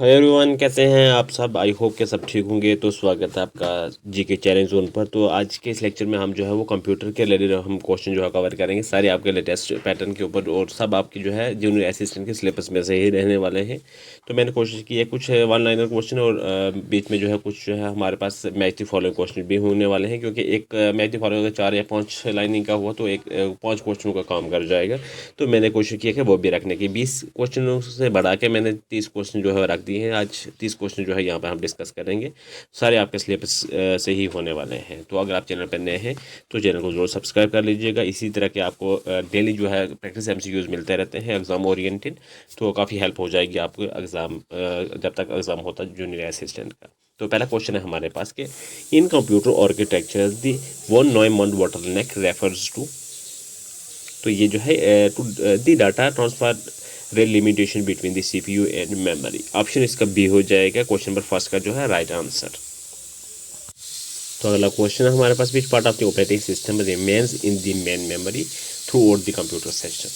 Hi everyone, कैसे हैं आप सब। आई होप के सब ठीक होंगे। तो स्वागत है आपका जीके चैलेंज जोन पर। तो आज के इस लेक्चर में हम जो है वो कंप्यूटर के रिलेटेड हम क्वेश्चन जो है कवर करेंगे, सारे आपके लेटेस्ट पैटर्न के ऊपर, और सब आपकी जो है जूनियर असिस्टेंट के सिलेबस में से ही रहने वाले हैं। तो मैंने कोशिश की है कुछ वन लाइनर क्वेश्चन, और बीच में जो है कुछ जो है हमारे पास मैच द फॉलोइंग क्वेश्चन भी होने वाले हैं, क्योंकि एक मैच द फॉलोइंग अगर 4 या 5 लाइनिंग का हुआ तो एक 5 क्वेश्चनों का काम कर जाएगा। तो मैंने कोशिश की है कि वो भी रखने की 20 क्वेश्चनों से बढ़ा के मैंने 30 क्वेश्चन जो है रख दिए हैं। आज 30 क्वेश्चन जो है यहाँ पर हम डिस्कस करेंगे, सारे आपके सिलेबस से ही होने वाले हैं। तो अगर आप चैनल पर नए हैं तो चैनल को जरूर सब्सक्राइब कर लीजिएगा। इसी तरह के आपको डेली जो है प्रैक्टिस MCQs मिलते रहते हैं एग्जाम ओरिएंटेड, तो काफ़ी हेल्प हो जाएगी आपको एग्ज़ाम जब तक एग्ज़ाम होता है जूनियर असिस्टेंट का। तो पहला क्वेश्चन है हमारे पास कि in computer architecture the Von Neumann bottleneck refers to. तो ये जो है to the data transfer rate limitation between the CPU and memory. Option इसका बी हो जाएगा क्वेश्चन नंबर फर्स्ट का जो है राइट आंसर। तो अगला क्वेश्चन है हमारे पास, which part of the operating system remains in the main memory throughout the computer session.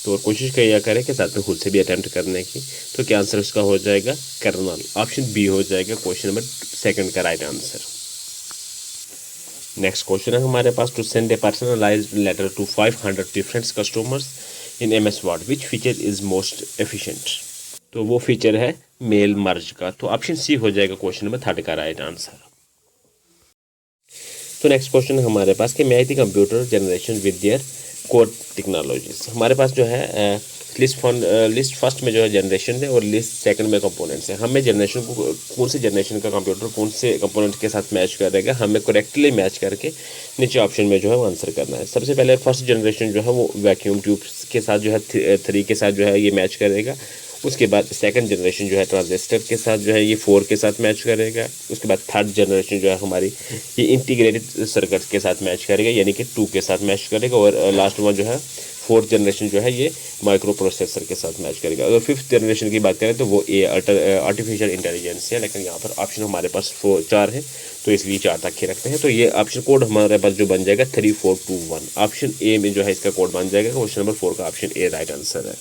तो और कोशिश किया करें कि साथ में खुद से भी अटेम्प्ट करने की। तो क्या आंसर उसका हो जाएगा कर्नल। ऑप्शन बी हो जाएगा क्वेश्चन नंबर सेकंड का राइट आंसर। नेक्स्ट क्वेश्चन है हमारे पास, to send a personalised letter to 500 different customers in MS Word which feature is most efficient. तो वो फीचर है मेल मर्ज का। तो ऑप्शन सी हो जाएगा क्वेश्चन नंबर थर्ड का राइट आंसर। तो नेक्स्ट क्वेश्चन है हमारे पास कि math computer generation with their core technologies. हमारे पास जो है लिस्ट फर्स्ट में जो है जनरेशन है और लिस्ट सेकंड में कंपोनेंट्स है। हमें जनरेशन को कौन से जनरेशन का कंप्यूटर कौन से कंपोनेंट के साथ मैच करेगा, हमें करेक्टली मैच करके नीचे ऑप्शन में जो है वो आंसर करना है। सबसे पहले फर्स्ट जनरेशन जो है वो वैक्यूम ट्यूब्स के साथ जो है 3 के साथ जो है ये मैच करेगा। उसके बाद सेकंड जनरेशन जो है ट्रांजिस्टर के साथ जो है ये 4 के साथ मैच करेगा। उसके बाद थर्ड जनरेशन जो है हमारी ये इंटीग्रेटेड सर्किट के साथ मैच करेगा, यानी कि 2 के साथ मैच करेगा। और लास्ट वन जो है फोर्थ जनरेशन जो है ये माइक्रो प्रोसेसर के साथ मैच करेगा। अगर फिफ्थ जनरेशन की बात करें तो वो आर्टिफिशियल इंटेलिजेंस है, लेकिन यहाँ पर ऑप्शन हमारे पास 4 है, तो इसलिए 4 तक ही रखते हैं। तो ये ऑप्शन कोड हमारे पास जो बन जाएगा 3421। ऑप्शन ए में जो है इसका कोड बन जाएगा। क्वेश्चन नंबर 4 का ऑप्शन ए राइट आंसर है।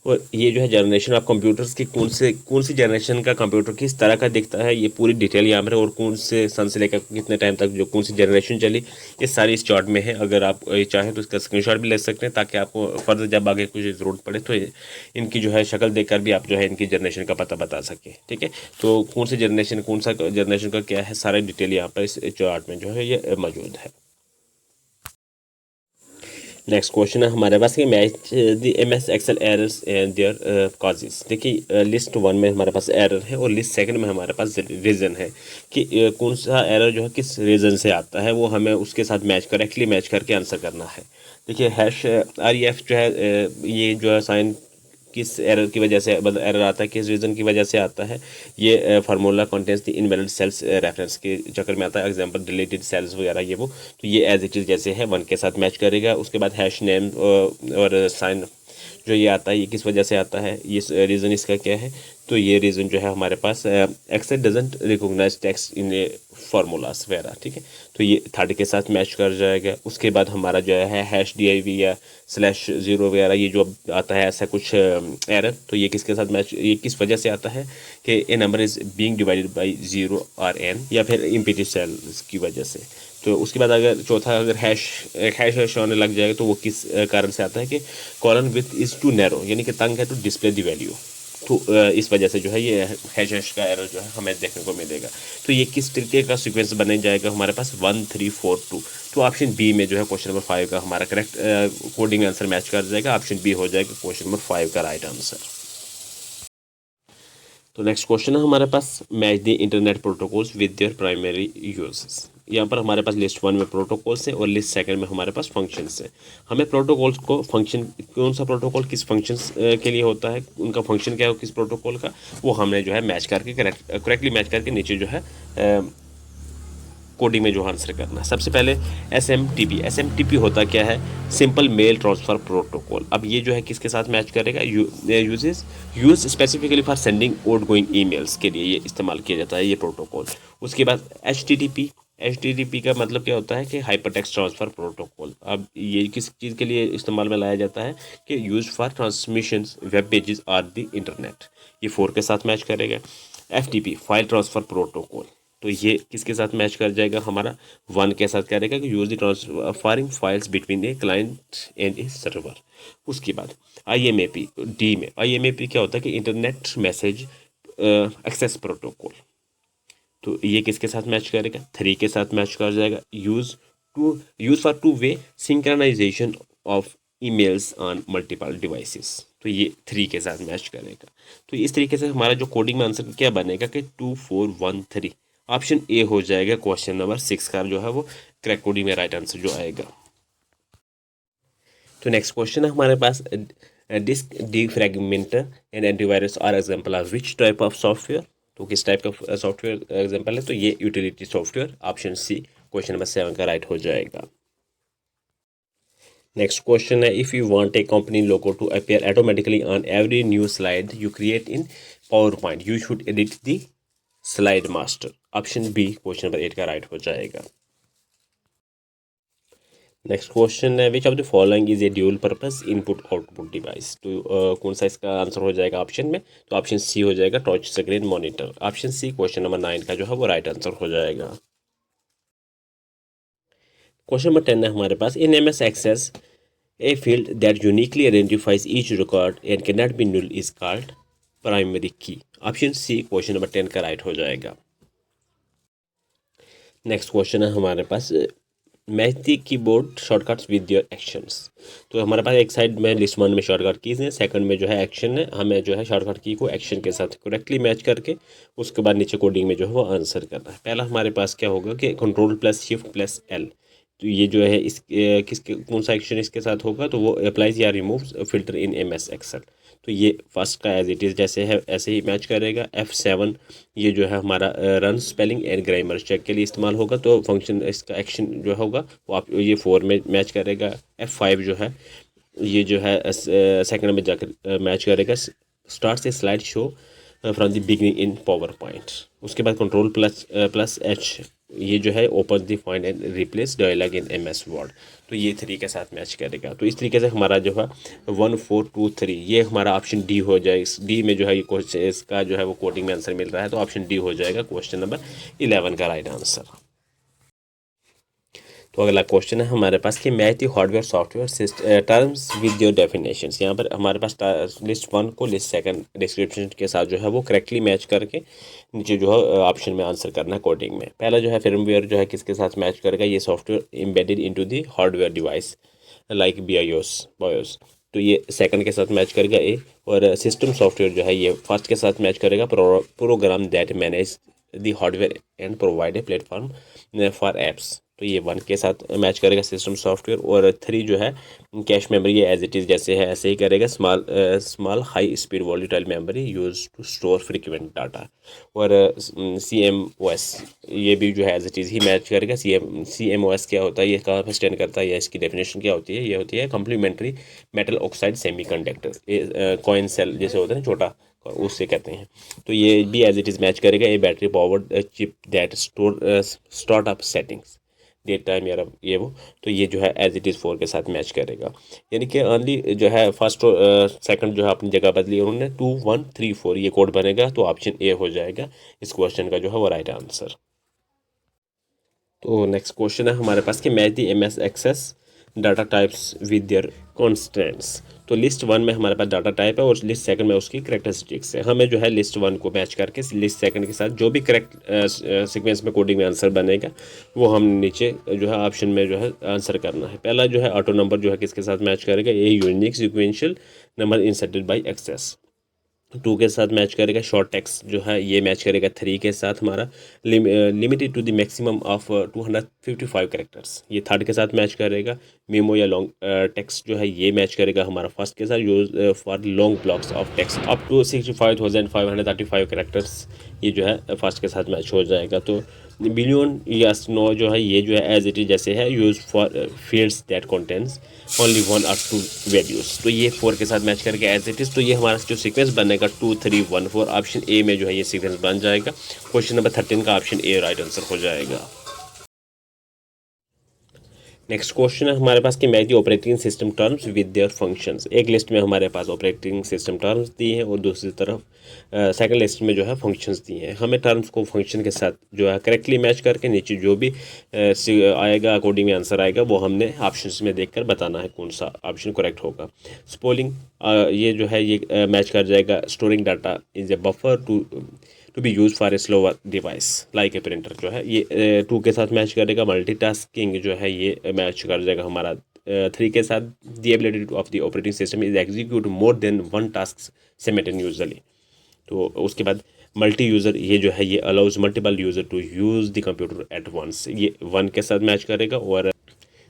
और ये जो है जनरेशन ऑफ कंप्यूटर्स की कौन सी जनरेशन का कंप्यूटर किस तरह का दिखता है, ये पूरी डिटेल यहाँ पर, और कौन से सन से लेकर कितने टाइम तक जो कौन सी जनरेशन चली, ये सारी इस चार्ट में है। अगर आप चाहें तो इसका स्क्रीनशॉट भी ले सकते हैं, ताकि आपको फर्दर जब आगे कुछ ज़रूरत पड़े तो इनकी जो है शक्ल देखकर भी आप जो है इनकी जनरेशन का पता बता सकें। ठीक है, तो कौन सी जनरेशन कौन सा जनरेशन का क्या है, सारा डिटेल यहाँ पर इस चार्ट में जो है ये मौजूद है। नेक्स्ट क्वेश्चन है हमारे पास कि match the MS Excel errors and their causes. देखिए लिस्ट 1 में हमारे पास एरर है और लिस्ट सेकंड में हमारे पास रीज़न है कि कौन सा एरर जो है किस रीज़न से आता है, वो हमें उसके साथ करेक्टली मैच करके आंसर करना है। देखिए REF जो है ये जो है साइन किस एरर की वजह से मतलब एरर आता है, किस रीज़न की वजह से आता है। ये formula contents the invalid cells reference के चक्कर में आता है। एग्जांपल डिलीटेड सेल्स वगैरह ये वो, तो ये एज इट इज़ जैसे है 1 के साथ मैच करेगा। उसके बाद हैश नेम और साइन जो ये आता है ये किस वजह से आता है, ये रीज़न इसका क्या है। तो ये रीज़न जो है हमारे पास Excel doesn't recognise text in a formulas वगैरह। ठीक है, तो ये थर्ड के साथ मैच कर जाएगा। उसके बाद हमारा जो है #div या /0 वगैरह ये जो आता है ऐसा कुछ एरर, तो ये किसके साथ मैच, ये किस वजह से आता है कि a number is being divided by 0 और n, या फिर इम्पीटी सेल्स की वजह से। तो उसके बाद अगर चौथा अगर हैश होने लग जाएगा तो वो किस कारण से आता है कि column width is too narrow, यानी कि तंग है टू डिस्प्ले दी वैल्यू। तो इस वजह से जो है ये हैश का एरर जो है हमें देखने को मिलेगा। तो ये किस तरीके का सीक्वेंस बने जाएगा हमारे पास 1 3 4 2। तो ऑप्शन बी में जो है क्वेश्चन नंबर 5 का हमारा करेक्ट कोडिंग आंसर मैच कर जाएगा। ऑप्शन बी हो जाएगा क्वेश्चन नंबर 5 का राइट आंसर। तो नेक्स्ट क्वेश्चन है हमारे पास, match the internet protocols with their primary uses. यहाँ पर हमारे पास लिस्ट 1 में प्रोटोकॉल्स है और लिस्ट सेकंड में हमारे पास फंक्शंस है। हमें प्रोटोकॉल्स को फंक्शन, कौन सा प्रोटोकॉल किस फंक्शंस के लिए होता है, उनका फंक्शन क्या है किस प्रोटोकॉल का, वो हमने जो है मैच करके करेक्टली मैच करके नीचे जो है कोडिंग में जो आंसर करना है। सबसे पहले SMTP होता क्या है, सिंपल मेल ट्रांसफ़र प्रोटोकॉल। अब ये जो है किसके साथ मैच करेगा, use specifically for sending outgoing emails के लिए ये इस्तेमाल किया जाता है ये प्रोटोकॉल। उसके बाद HTTP HTTP का मतलब क्या होता है कि हाइपर टेक्स्ट ट्रांसफ़र प्रोटोकॉल। अब ये किस चीज़ के लिए इस्तेमाल में लाया जाता है कि use for transmission web pages are the internet, ये 4 के साथ मैच करेगा। FTP फाइल ट्रांसफ़र प्रोटोकॉल, तो ये किसके साथ मैच कर जाएगा हमारा 1 के साथ करेगा कि use the transferring files between a client and A server. उसके बाद IMAP डी में, IMAP क्या होता है कि इंटरनेट मैसेज एक्सेस प्रोटोकॉल, तो ये किसके साथ मैच करेगा 3 के साथ मैच कर जाएगा। Use for two way synchronization of emails on multiple devices, तो ये 3 के साथ मैच करेगा। तो इस तरीके से हमारा जो कोडिंग में आंसर क्या बनेगा कि 2413 ऑप्शन ए हो जाएगा क्वेश्चन नंबर 6 का जो है वो क्रैक कोडिंग में राइट आंसर जो आएगा। तो नेक्स्ट क्वेश्चन है हमारे पास, disk defragmenter and antivirus are example of which type of software, तो किस टाइप का सॉफ्टवेयर एग्जांपल है, तो ये utility software, option C question number 7 का राइट हो जाएगा। नेक्स्ट क्वेश्चन है, if you want a company logo to appear automatically on every new slide you create in PowerPoint you should edit the slide master, option B question number 8 का right हो जाएगा। Next question है, which of the following is a dual purpose input output device, तो कौन सा इसका answer हो जाएगा ऑप्शन में, तो ऑप्शन सी हो जाएगा touch screen monitor, option C question number 9 का जो है वो राइट आंसर हो जाएगा। क्वेश्चन नंबर 10 है हमारे पास, in MS Access a field that uniquely identifies each record and can not be null is called primary key, option C question number 10 का राइट हो जाएगा। नेक्स्ट क्वेश्चन है हमारे पास, match the keyboard shortcuts with your actions, तो हमारे पास एक side में लिस्ट 1 में शॉर्टकट कीज हैं, सेकंड में जो है एक्शन है, हमें जो है शॉर्टकट की को एक्शन के साथ करेक्टली मैच करके उसके बाद नीचे कोडिंग में जो है वो आंसर करना है। पहला हमारे पास क्या होगा कि Ctrl+Shift+L, तो ये जो है इस किसके कौन सा एक्शन इसके साथ होगा, तो वो अप्लाइज या remove filter in MS Excel, तो ये फर्स्ट का एज इट इज़ जैसे है ऐसे ही मैच करेगा। F7 ये जो है हमारा run spelling and grammar check के लिए इस्तेमाल होगा, तो फंक्शन इसका एक्शन जो होगा वो आप ये 4 में मैच करेगा। F5 जो है ये जो है सेकंड में जाकर मैच करेगा, स्टार्ट से slide show from the beginning in PowerPoint. उसके बाद Ctrl+H ये जो है open the find and replace dialog in MS Word, तो ये 3 के साथ मैच करेगा। तो इस तरीके से हमारा जो है 1 4 2 3 ये हमारा ऑप्शन डी हो जाए। इस डी में जो है ये क्वेश्चन इसका जो है वो कोडिंग में आंसर मिल रहा है, तो ऑप्शन डी हो जाएगा क्वेश्चन नंबर 11 का राइट आंसर। तो अगला क्वेश्चन है हमारे पास कि match the hardware software terms with your definitions, यहाँ पर हमारे पास लिस्ट 1 को लिस्ट 2 डिस्क्रिप्शन के साथ जो है वो करेक्टली मैच करके नीचे जो है ऑप्शन में आंसर करना है कोडिंग में। पहला जो है फर्मवेयर जो है किसके साथ मैच करेगा, ये software embedded into the hardware device like BIOS, तो ये सेकंड के साथ मैच करेगा ए। और सिस्टम सॉफ्टवेयर जो है ये फर्स्ट के साथ मैच करेगा, program that manage the hardware and provide a platform for apps, तो ये 1 के साथ मैच करेगा सिस्टम सॉफ्टवेयर। और 3 जो है कैश मेमोरी ये एज इट इज़ जैसे है ऐसे ही करेगा, small high speed volatile memory use to store frequent data. और CMOS ये भी जो है एज इट इज़ ही मैच करेगा। CMOS क्या होता है, ये कहाँ पर स्टैंड करता है या इसकी डेफिनेशन क्या होती है, ये होती है complementary metal oxide semiconductor, coin cell जैसे होता है ना छोटा, उससे कहते हैं। तो ये भी एज इट इज़ मैच करेगा a battery powered chip that start up settings date time या ये वो, तो ये जो है एज इट इज़ 4 के साथ मैच करेगा। यानी कि अर्ली जो है फर्स्ट और सेकंड जो है अपनी जगह बदली उन्होंने, 2 1 3 4 ये कोड बनेगा, तो ऑप्शन ए हो जाएगा इस क्वेश्चन का जो है वो राइट आंसर। तो नेक्स्ट क्वेश्चन है हमारे पास कि match the MS Access data types with their constants, तो लिस्ट 1 में हमारे पास डाटा टाइप है और लिस्ट 2 में उसकी करेक्टरिस्टिक्स है। हमें जो है लिस्ट 1 को मैच करके लिस्ट 2 के साथ जो भी करेक्ट सीक्वेंस में कोडिंग में आंसर बनेगा वो हम नीचे जो है ऑप्शन में जो है आंसर करना है। पहला जो है ऑटो नंबर जो है किसके साथ मैच करेगा, ये unique sequential number inserted by access. 2 के साथ मैच करेगा शॉर्ट टेक्स्ट जो है ये मैच करेगा 3 के साथ हमारा limited to the maximum of 255 characters, ये थर्ड के साथ मैच करेगा। मेमो या लॉन्ग टेक्स्ट जो है ये मैच करेगा हमारा फर्स्ट के साथ, use for long blocks of text up to 65,535 characters, ये जो है फर्स्ट के साथ मैच हो जाएगा। तो बिलियन या स्नो जो है ये जो है एज इट इज जैसे है use for fields that contents only 1 or 2 values, तो ये 4 के साथ मैच करके एज इट इज़, तो ये हमारा जो सीक्वेंस बनेगा 2 3 1 4 ऑप्शन ए में जो है ये सीक्वेंस बन जाएगा। क्वेश्चन नंबर 13 का ऑप्शन ए राइट आंसर हो जाएगा। नेक्स्ट क्वेश्चन है हमारे पास कि match the operating system terms with their functions. एक लिस्ट में हमारे पास ऑपरेटिंग सिस्टम टर्म्स दी हैं और दूसरी तरफ सेकंड लिस्ट में जो है फंक्शंस दी हैं। हमें टर्म्स को फंक्शन के साथ जो है करेक्टली मैच करके नीचे जो भी आएगा अकॉर्डिंग में आंसर आएगा वो हमने ऑप्शंस में देखकर बताना है कौन सा ऑप्शन करेक्ट होगा। स्पोलिंग ये जो है ये मैच कर जाएगा। Storing data is a buffer to be use for a slower device like a printer जो है ये 2 के साथ मैच करेगा। मल्टीटास्किंग जो है ये मैच कर जाएगा हमारा 3 के साथ। The ability of the operating system is execute more than one task simultaneously. तो उसके बाद मल्टी यूज़र ये जो है ये allows multiple user to use the computer at once, ये 1 के साथ मैच करेगा। और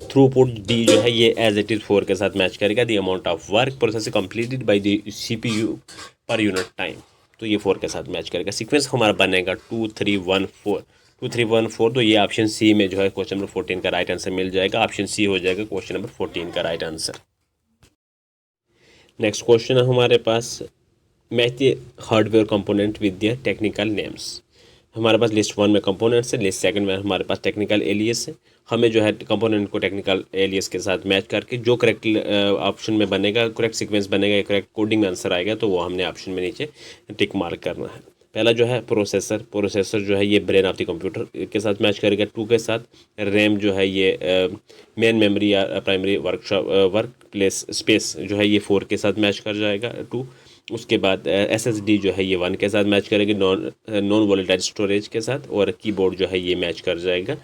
थ्रूपुट डी जो है ये एज इट इज़ 4 के साथ मैच करेगा। The amount of work process completed by the CPU per unit time, तो ये 4 के साथ मैच करेगा। सीक्वेंस हमारा बनेगा 2 3 1 4 2 3 1 4। तो ये ऑप्शन सी में जो है क्वेश्चन नंबर 14 का राइट आंसर मिल जाएगा। ऑप्शन सी हो जाएगा क्वेश्चन नंबर 14 का राइट आंसर। नेक्स्ट क्वेश्चन है हमारे पास match the hardware component with the technical names. हमारे पास लिस्ट 1 में कंपोनेंट्स है, लिस्ट 2 में हमारे पास टेक्निकल एलियस है। हमें जो है कंपोनेंट को टेक्निकल एलियस के साथ मैच करके जो करेक्ट ऑप्शन में बनेगा, करेक्ट सीक्वेंस बनेगा या करेक्ट कोडिंग में आंसर आएगा तो वो हमने ऑप्शन में नीचे टिक मार्क करना है। पहला जो है प्रोसेसर जो है ये ब्रेन ऑफ द कंप्यूटर के साथ मैच करेगा 2 के साथ। रैम जो है ये मेन मेमोरी या प्राइमरी वर्क प्लेस स्पेस जो है ये 4 के साथ मैच कर जाएगा 2। उसके बाद SSD जो है ये 1 के साथ मैच करेगी नॉन वोलेटाइल स्टोरेज के साथ। और कीबोर्ड जो है ये मैच कर जाएगा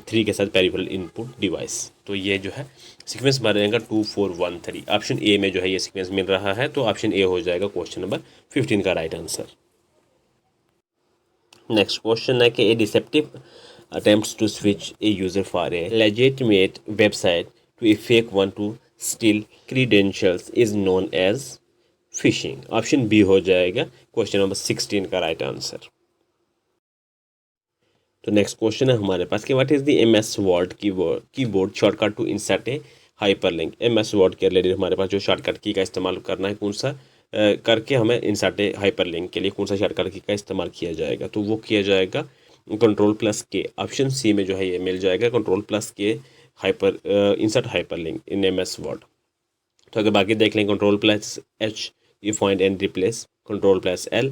3 के साथ पेरिफेरल इनपुट डिवाइस। तो ये जो है सीक्वेंस बनेगा 2 4 1 3। ऑप्शन ए में जो है ये सीक्वेंस मिल रहा है तो ऑप्शन ए हो जाएगा क्वेश्चन नंबर 15 का राइट आंसर। नेक्स्ट क्वेश्चन है कि ए deceptive attempts to switch a user for a legitimate website to a fake one to steal credentials is known as phishing. Option B हो जाएगा question number 16 का right answer. तो next question है हमारे पास कि what is the MS Word keyboard shortcut to insert a hyperlink. MS Word के related हमारे पास जो शॉर्टकट की का इस्तेमाल करना है, कौन सा करके हमें इंसर्ट ए हाइपरलिंक के लिए कौन सा शॉर्टकट की का इस्तेमाल किया जाएगा, तो वो किया जाएगा Ctrl+K। ऑप्शन सी में जो है ये मिल जाएगा Ctrl+K इंसर्ट हाइपरलिंक इन MS वर्ड। तो अगर बाकी देख लें Ctrl+H you find and replace, Ctrl+L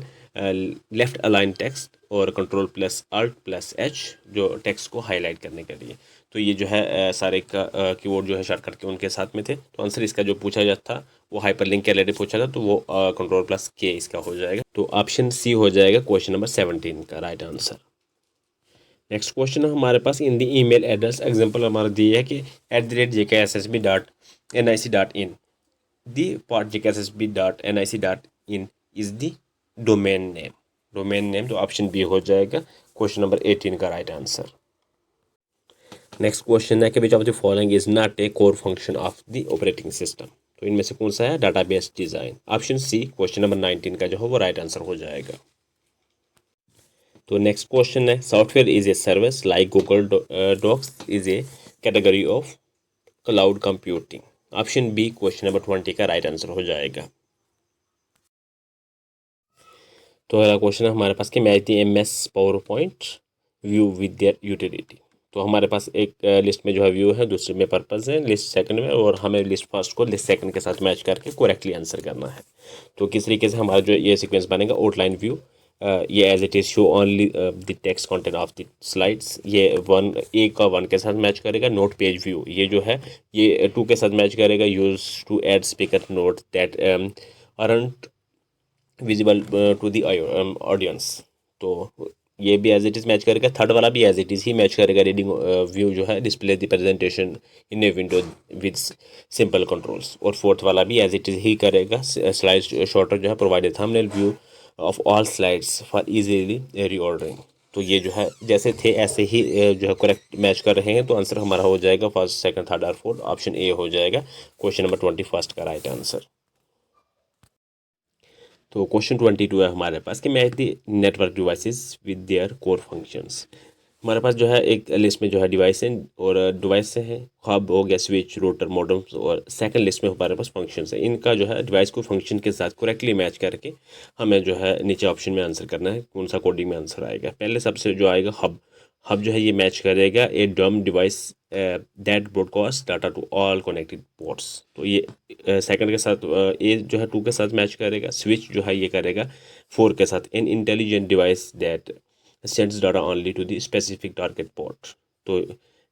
left align text और Ctrl+Alt+H जो टेक्स्ट को हाईलाइट करने के लिए। तो ये जो है सारे का कीबोर्ड जो है शॉर्टकट के उनके साथ में थे। तो आंसर इसका जो पूछा जाता था वो हाइपरलिंक के रिलेटेड पूछा था तो वो Ctrl+K इसका हो जाएगा। तो ऑप्शन सी हो जाएगा क्वेश्चन नंबर 17 का राइट आंसर। नेक्स्ट क्वेश्चन है हमारे पास in the email address example हमारा दिया है कि @jkssb.nic.in the part jkssb.nic.in is the domain name। तो ऑप्शन बी हो जाएगा क्वेश्चन नंबर 18 का राइट आंसर। नेक्स्ट क्वेश्चन है कि which of the following is not a core function of the operating system. तो इनमें से कौन सा है database design. Option C question number 19 का जो है वो राइट आंसर हो जाएगा। तो नेक्स्ट क्वेश्चन है software is a service like Google Docs is a category of cloud computing. Option B question number 20 का राइट आंसर हो जाएगा। तो अगला क्वेश्चन है हमारे पास कि match the MS PowerPoint view with their utility. तो हमारे पास एक लिस्ट में जो है व्यू है, दूसरे में पर्पस है, लिस्ट सेकंड में, और हमें लिस्ट फर्स्ट को लिस्ट सेकंड के साथ मैच करके करेक्टली आंसर करना है। तो किस तरीके से हमारा जो ये सीक्वेंस बनेगा आउटलाइन व्यू ये as it is show only the text content of the slides, ये 1 के साथ मैच करेगा। नोट पेज व्यू ये जो है ये 2 के साथ मैच करेगा। Use to add speaker note that aren't visible to the audience. तो ये भी एज इट इज़ मैच करेगा। थर्ड वाला भी एज इट इज़ ही मैच करेगा। रीडिंग व्यू जो है display the presentation in a window with simple controls. और फोर्थ वाला भी एज इट इज़ ही करेगा। स्लाइड शॉर्टर जो है provided thumbnail view of all slides for easily reordering. तो ये जो है जैसे थे ऐसे ही जो है करेक्ट मैच कर रहे हैं। तो आंसर हमारा हो जाएगा फर्स्ट सेकंड थर्ड और फोर्थ। ऑप्शन ए हो जाएगा क्वेश्चन नंबर 21 का राइट आंसर। तो क्वेश्चन 22 है हमारे पास कि match the network devices with their core functions. हमारे पास जो है एक लिस्ट में जो है डिवाइस है और डिवाइस है हब हो गया, स्विच, रूटर, मॉडेम्स, और सेकंड लिस्ट में हमारे पास फंक्शंस है। इनका जो है डिवाइस को फंक्शन के साथ करेक्टली मैच करके हमें जो है नीचे ऑप्शन में आंसर करना है कौन सा कोडिंग में आंसर आएगा। पहले सबसे जो आएगा हब हब जो है ये मैच करेगा a dumb device that broadcast data to all connected ports. तो ये सेकंड के साथ ए जो है 2 के साथ मैच करेगा। स्विच जो है ये करेगा 4 के साथ an intelligent device that sends data only to the specific target port. तो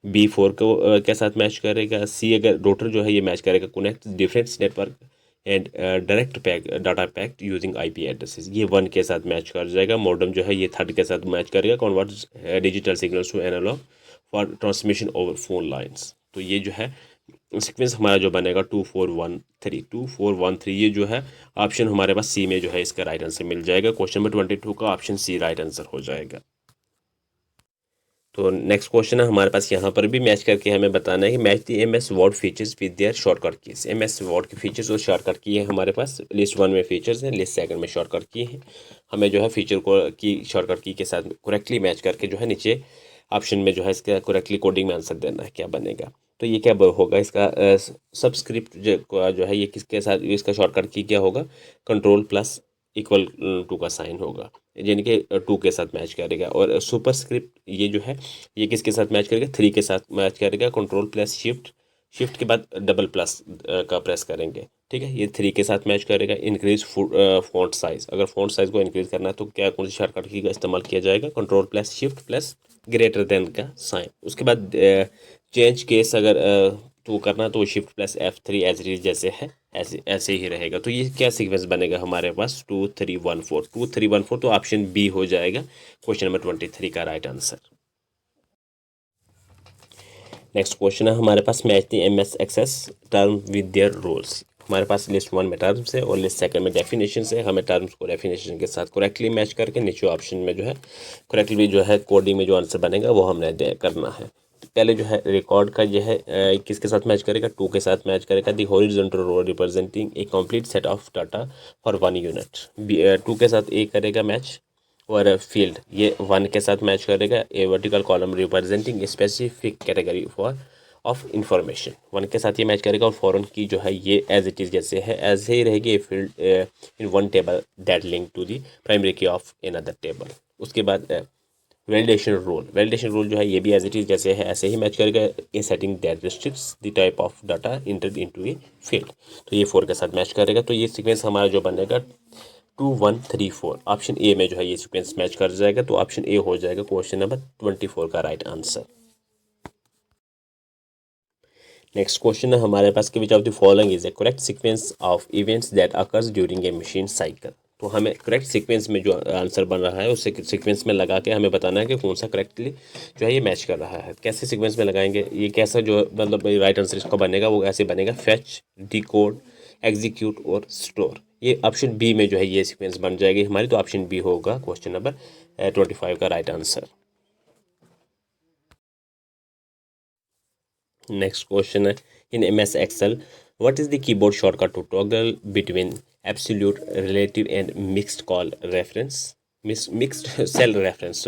बी 4 को के साथ मैच करेगा। सी अगर रोटर जो है ये मैच करेगा connect different network and direct pack data packet using IP addresses. ये 1 के साथ मैच कर जाएगा। मॉडम जो है ये 3rd के साथ मैच करेगा convert digital signals to analogue for transmission over phone lines. तो ये जो है सीक्वेंस हमारा जो बनेगा 2413 ये जो है ऑप्शन हमारे पास सी में जो है इसका राइट आंसर मिल जाएगा। क्वेश्चन नंबर 22 का ऑप्शन सी राइट आंसर हो जाएगा। तो नेक्स्ट क्वेश्चन है हमारे पास, यहाँ पर भी मैच करके हमें बताना है कि match the M S Word features with their shortcut keys. M S Word के फीचर्स और शॉर्टकट की है हमारे पास। लिस्ट 1 में फीचर्स हैं, लिस्ट 2 में शॉर्टकट की है। हमें जो है फीचर को की शॉर्टकट की के साथ करेक्टली मैच करके जो है नीचे ऑप्शन में जो है इसका करेक्टली कोडिंग में आंसर देना है, क्या बनेगा। तो ये क्या होगा इसका सबस्क्रिप्ट जो है ये किसके साथ इसका शॉर्टकट की क्या होगा, कंट्रोल प्लस इक्वल टू का साइन होगा, यानी कि 2 के साथ मैच करेगा। और सुपर स्क्रिप्ट ये जो है ये किसके साथ मैच करेगा, 3 के साथ मैच करेगा। कंट्रोल प्लस शिफ्ट, शिफ्ट के बाद डबल प्लस का प्रेस करेंगे, ठीक है। ये 3 के साथ मैच करेगा। इंक्रीज फॉन्ट साइज, अगर फॉन्ट साइज को इंक्रीज करना है तो क्या कौन सी शॉर्टकट की का इस्तेमाल किया जाएगा, control plus shift plus greater than का साइन। उसके बाद चेंज केस अगर तो करना तो shift plus F3 as it जैसे है ऐसे ऐसे ही रहेगा। तो ये क्या सीक्वेंस बनेगा हमारे पास 2314 तो ऑप्शन बी हो जाएगा क्वेश्चन नंबर 23 का राइट आंसर। नेक्स्ट क्वेश्चन है हमारे पास match the MS Access term with their rules. हमारे पास लिस्ट 1 में टर्म्स है और लिस्ट 2 में डेफिनेशन है। हमें टर्म्स को डेफिनेशन के साथ करेक्टली मैच करके नीचे ऑप्शन में जो है करेक्टली जो है कोडिंग में जो आंसर बनेगा वो हमने करना है। पहले जो है रिकॉर्ड का जो है किसके साथ मैच करेगा, 2 के साथ मैच करेगा। The horizontal row representing a complete set of data for 1 unit. 2 के साथ ए करेगा मैच और फील्ड ये 1 के साथ मैच करेगा। A vertical column representing specific category for of information 1 के साथ ये मैच करेगा। और फॉरन की जो है ये एज इट इज़ जैसे है ऐसे ही रहेगी। A field in 1 table that link to the primary key of another table. उसके बाद वैलिडेशन रूल जो है ये भी एज इट इज़ जैसे है ऐसे ही मैच करेगा। A setting that restricts the type of data entered into a field, तो ये 4 के साथ मैच करेगा। तो ये सीक्वेंस हमारा जो बनेगा 2 1 3 4 ऑप्शन ए में जो है ये सीक्वेंस मैच कर जाएगा। तो ऑप्शन ए हो जाएगा क्वेश्चन नंबर 24 का राइट आंसर। नेक्स्ट क्वेश्चन है हमारे पास कि which of the following is A correct sequence of events that occurs during a machine cycle. तो हमें करेक्ट सीक्वेंस में जो आंसर बन रहा है उस सीक्वेंस में लगा के हमें बताना है कि कौन सा करेक्टली जो है ये मैच कर रहा है। कैसे सीक्वेंस में लगाएंगे, ये कैसा जो मतलब राइट आंसर इसका बनेगा वो ऐसे बनेगा, फेच, डिकोड, एग्जीक्यूट और स्टोर। ये ऑप्शन बी में जो है ये सीक्वेंस बन जाएगी हमारी। तो ऑप्शन बी होगा क्वेश्चन नंबर 25 का राइट आंसर। नेक्स्ट क्वेश्चन है in MS Excel what is the keyboard shortcut to toggle between absolute, relative and mixed call reference mixed cell reference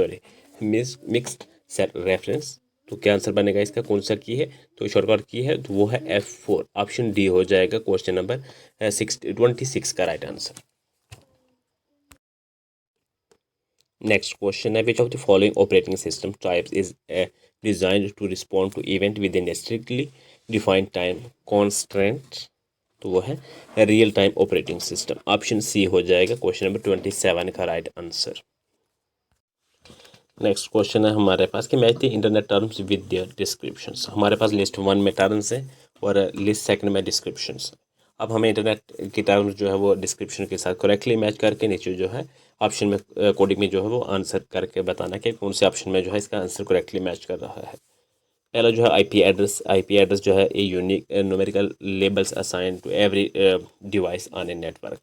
mixed cell reference. तो क्या answer बनेगा इसका, कौन सा की है, तो शॉर्टकट की है तो वो है F4। ऑप्शन डी हो जाएगा क्वेश्चन नंबर 26 का राइट आंसर। नेक्स्ट क्वेश्चन है which of the following operating system types is designed to respond to event within a strictly defined time constraint. तो वो है real time operating system. Option C हो जाएगा question number 27 का right answer. Next question है हमारे पास कि match the internet terms with their descriptions. हमारे पास लिस्ट 1 में टर्म्स है और लिस्ट 2 में डिस्क्रिप्शंस। अब हमें इंटरनेट की टर्म्स जो है वो डिस्क्रिप्शन के साथ करेक्टली मैच करके नीचे जो है ऑप्शन में कोडिंग में जो है वो आंसर करके बताना कि कौन से ऑप्शन में जो है इसका आंसर करेक्टली मैच कर रहा है। पहला जो है IP एड्रेस जो है a unique numerical labels assign to every device on a network.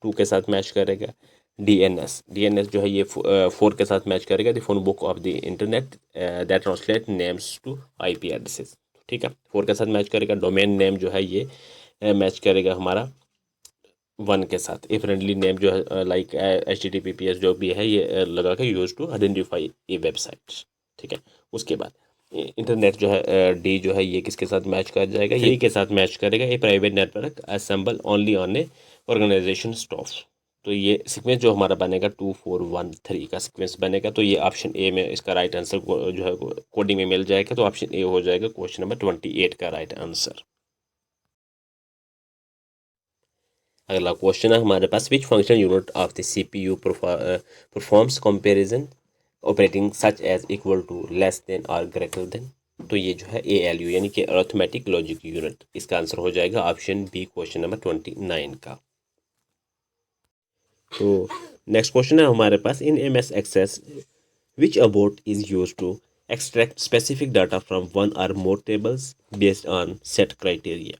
2 के साथ मैच करेगा। DNS जो है ये 4 के साथ मैच करेगा। The phone book of the internet that translate names to IP addresses, ठीक है, 4 के साथ मैच करेगा। डोमेन नेम जो है ये मैच करेगा हमारा 1 के साथ। ए फ्रेंडली नेम जो है लाइक HTTPS जो भी है ये लगा के use to identify a website, ठीक है। उसके बाद इंटरनेट जो है डी जो है ये किसके साथ मैच कर जाएगा, ये के साथ मैच करेगा। A private network assemble only on a organisation staff. तो ये सीक्वेंस जो हमारा बनेगा 2413 का सीक्वेंस बनेगा। तो ये ऑप्शन ए में इसका राइट आंसर जो है कोडिंग में मिल जाएगा। तो ऑप्शन ए हो जाएगा क्वेश्चन नंबर 28 का राइट आंसर। अगला क्वेश्चन है हमारे पास, which function unit of the CPU performs comparison operating such as equal to, less than और ग्रेटर देन। तो ये जो है ALU यानी कि अरिथमेटिक लॉजिक यूनिट, इसका आंसर हो जाएगा ऑप्शन बी क्वेश्चन नंबर 29 का। तो नेक्स्ट क्वेश्चन है हमारे पास, in MS Access which about is use to extract specific data from one or more tables based on set criteria.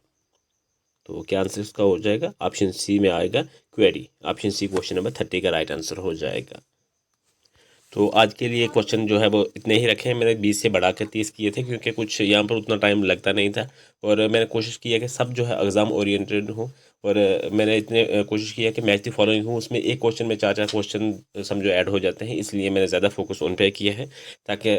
तो क्या आंसर इसका हो जाएगा, ऑप्शन सी में आएगा query. Option C question number 30 का राइट आंसर हो जाएगा। तो आज के लिए क्वेश्चन जो है वो इतने ही रखे हैं। मैंने 20 से बढ़ाकर 30 किए थे क्योंकि कुछ यहाँ पर उतना टाइम लगता नहीं था, और मैंने कोशिश की है कि सब जो है एग्ज़ाम ओरिएंटेड हो। और मैंने इतने कोशिश की है कि मैच द फॉलोइंग हूँ, उसमें एक क्वेश्चन में 4-4 क्वेश्चन समझो ऐड हो जाते हैं, इसलिए मैंने ज़्यादा फोकस उन पर किया है ताकि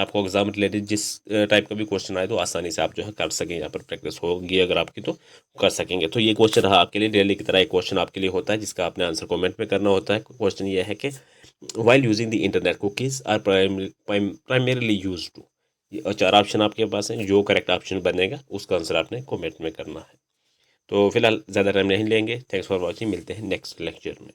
आपको एग्ज़ाम रिलेटेड जिस टाइप का भी क्वेश्चन आए तो आसानी से आप जो है कर सकें। यहाँ पर प्रैक्टिस होगी अगर आपकी तो कर सकेंगे। तो ये क्वेश्चन रहा आपके लिए डेली की तरह एक क्वेश्चन आपके लिए होता है जिसका आपने आंसर कॉमेंट में करना होता है। क्वेश्चन ये है कि while using the internet cookies are primarily used to, और 4 ऑप्शन आपके पास हैं, जो करेक्ट ऑप्शन बनेगा उसका आंसर आपने कमेंट में करना है। तो फिलहाल ज़्यादा टाइम नहीं लेंगे। थैंक्स फॉर वॉचिंग, मिलते हैं नेक्स्ट लेक्चर में।